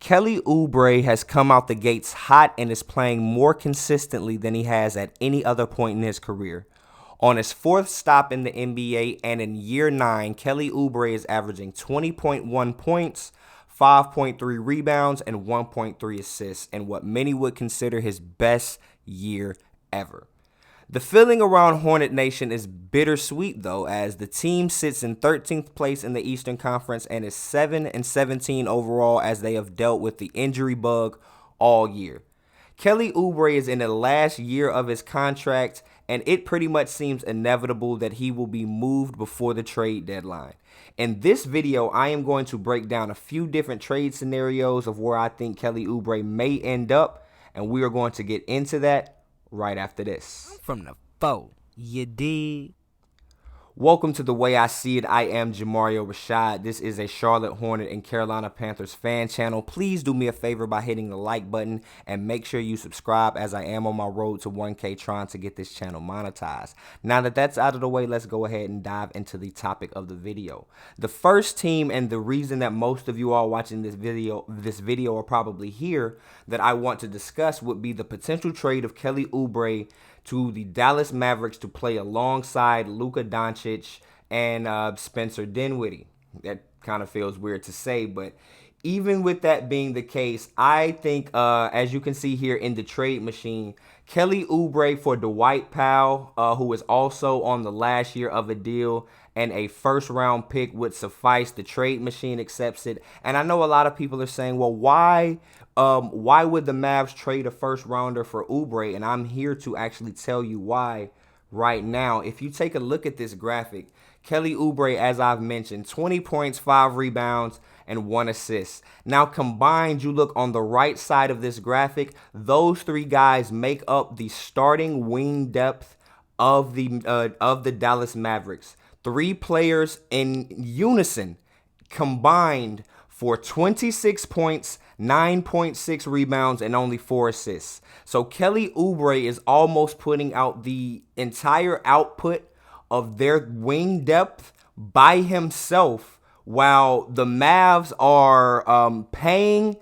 Kelly Oubre has come out the gates hot and is playing more consistently than he has at any other point in his career. On his fourth stop in the NBA and in year 9, Kelly Oubre is averaging 20.1 points, 5.3 rebounds, and 1.3 assists in what many would consider his best year ever. The feeling around Hornet Nation is bittersweet, though, as the team sits in 13th place in the Eastern Conference and is 7-17 overall as they have dealt with the injury bug all year. Kelly Oubre is in the last year of his contract, and it pretty much seems inevitable that he will be moved before the trade deadline. In this video, I am going to break down a few different trade scenarios of where I think Kelly Oubre may end up, and we are going to get into that right after this. From the foe, you dig? Welcome to The Way I See It. I am Jamario Rashad. This is a Charlotte Hornet and Carolina Panthers fan channel. Please do me a favor by hitting the like button and make sure you subscribe, as I am on my road to 1K trying to get this channel monetized. Now that that's out of the way, let's go ahead and dive into the topic of the video. The first team, and the reason that most of you all watching this video are probably here, that I want to discuss would be the potential trade of Kelly Oubre to the Dallas Mavericks to play alongside Luka Doncic and Spencer Dinwiddie. That kind of feels weird to say, but even with that being the case, I think, as you can see here in the trade machine, Kelly Oubre for Dwight Powell, who is also on the last year of a deal, and a first-round pick would suffice. The trade machine accepts it. And I know a lot of people are saying, well, why would the Mavs trade a first-rounder for Oubre? And I'm here to actually tell you why right now. If you take a look at this graphic, Kelly Oubre, as I've mentioned, 20 points, 5 rebounds, and 1 assist. Now combined, you look on the right side of this graphic, those three guys make up the starting wing depth of the Dallas Mavericks. 3 players in unison combined for 26 points, 9.6 rebounds, and only 4 assists. So Kelly Oubre is almost putting out the entire output of their wing depth by himself, while the Mavs are paying,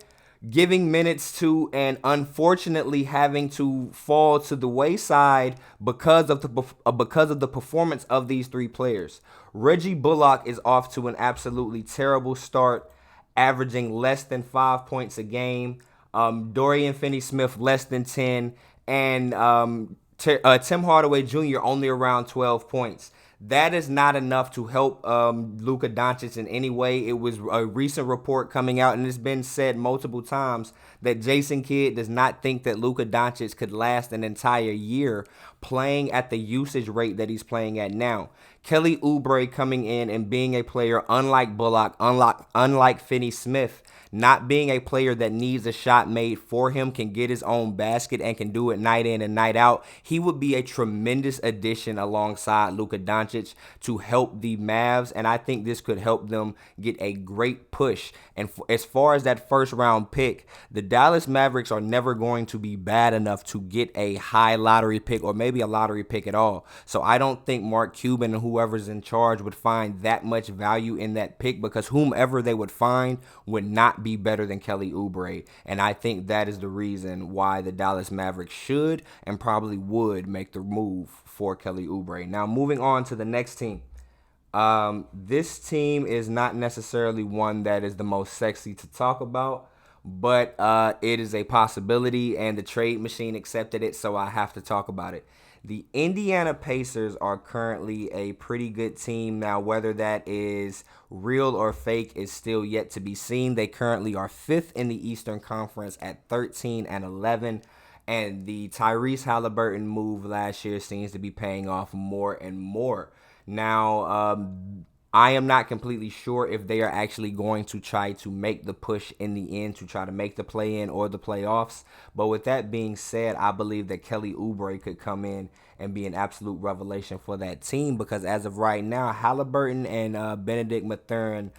giving minutes to, and unfortunately having to fall to the wayside because of the performance of these 3 players. Reggie Bullock is off to an absolutely terrible start, averaging less than 5 points a game. Dorian Finney-Smith less than 10, and Tim Hardaway Jr. only around 12 points. That is not enough to help Luka Doncic in any way. It was a recent report coming out, and it's been said multiple times, that Jason Kidd does not think that Luka Doncic could last an entire year playing at the usage rate that he's playing at now. Kelly Oubre coming in and being a player unlike Bullock, unlike Finney-Smith, not being a player that needs a shot made for him, can get his own basket and can do it night in and night out. He would be a tremendous addition alongside Luka Doncic to help the Mavs, and I think this could help them get a great push. And as far as that first round pick, the Dallas Mavericks are never going to be bad enough to get a high lottery pick, or maybe a lottery pick at all. So I don't think Mark Cuban and whoever's in charge would find that much value in that pick, because whomever they would find would not be better than Kelly Oubre. And I think that is the reason why the Dallas Mavericks should and probably would make the move for Kelly Oubre. Now, moving on to the next team. This team is not necessarily one that is the most sexy to talk about, but it is a possibility, and the trade machine accepted it, so I have to talk about it. The Indiana Pacers are currently a pretty good team. Now, whether that is real or fake is still yet to be seen. They currently are 5th in the Eastern Conference at 13-11. And the Tyrese Halliburton move last year seems to be paying off more and more. Now, I am not completely sure if they are actually going to try to make the push in the end to try to make the play-in or the playoffs. But with that being said, I believe that Kelly Oubre could come in and be an absolute revelation for that team, because as of right now, Halliburton and Benedict Mathurin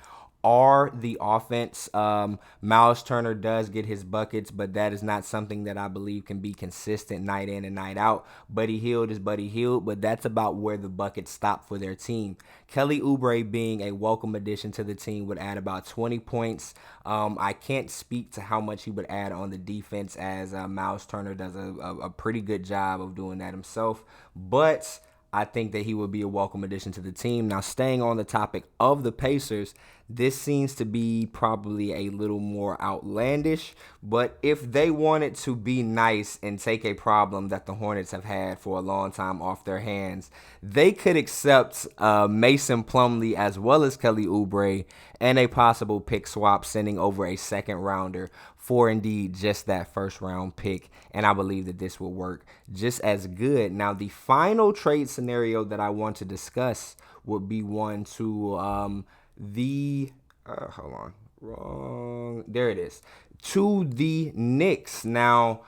are the offense. Miles Turner does get his buckets, but that is not something that I believe can be consistent night in and night out. Buddy Hield is Buddy Hield, but that's about where the buckets stop for their team. Kelly Oubre being a welcome addition to the team would add about 20 points. I can't speak to how much he would add on the defense, as Miles Turner does a pretty good job of doing that himself, but I think that he would be a welcome addition to the team. Now, staying on the topic of the Pacers, this seems to be probably a little more outlandish, but if they wanted to be nice and take a problem that the Hornets have had for a long time off their hands, they could accept Mason Plumlee as well as Kelly Oubre and a possible pick swap, sending over a second rounder for indeed just that first round pick. And I believe that this will work just as good. Now, the final trade scenario that I want to discuss would be one to there it is, to the Knicks. Now,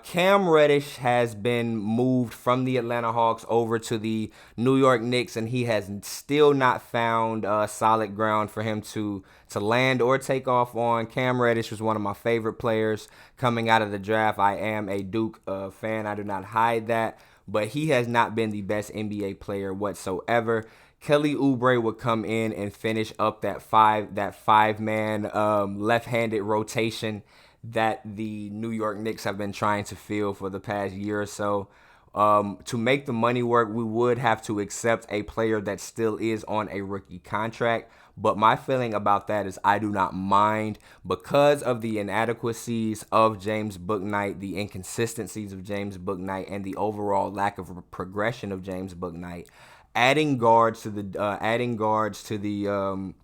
Cam Reddish has been moved from the Atlanta Hawks over to the New York Knicks, and he has still not found solid ground for him to land or take off on. Cam Reddish was one of my favorite players coming out of the draft. I am a Duke fan. I do not hide that, but he has not been the best NBA player whatsoever. Kelly Oubre would come in and finish up that five-man left-handed rotation that the New York Knicks have been trying to fill for the past year or so. To make the money work, we would have to accept a player that still is on a rookie contract. But my feeling about that is I do not mind, because of the inadequacies of James Bouknight, the inconsistencies of James Bouknight, and the overall lack of progression of James Bouknight. Adding guards to the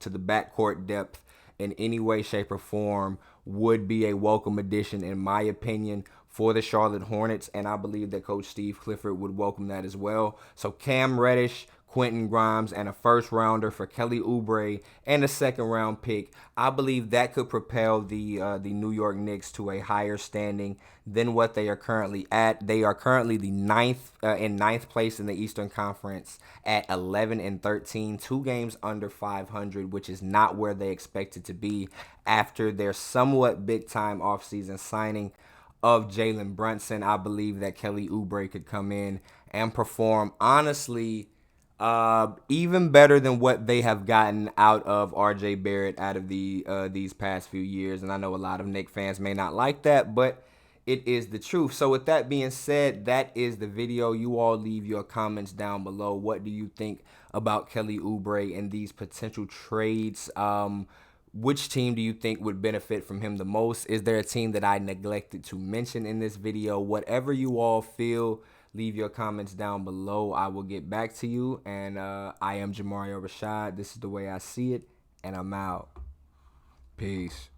backcourt depth in any way, shape, or form would be a welcome addition, in my opinion, for the Charlotte Hornets, and I believe that Coach Steve Clifford would welcome that as well. So Cam Reddish, Quentin Grimes, and a first rounder for Kelly Oubre and a second round pick. I believe that could propel the New York Knicks to a higher standing than what they are currently at. They are currently the ninth place in the Eastern Conference at 11-13, 2 games under 500, which is not where they expected to be after their somewhat big time offseason signing of Jalen Brunson. I believe that Kelly Oubre could come in and perform honestly even better than what they have gotten out of R.J. Barrett out of these past few years. And I know a lot of Knicks fans may not like that, but it is the truth. So with that being said, that is the video. You all leave your comments down below. What do you think about Kelly Oubre and these potential trades? Which team do you think would benefit from him the most? Is there a team that I neglected to mention in this video? Whatever you all feel, leave your comments down below. I will get back to you. And I am Jamario Rashad. This is the way I see it, and I'm out. Peace.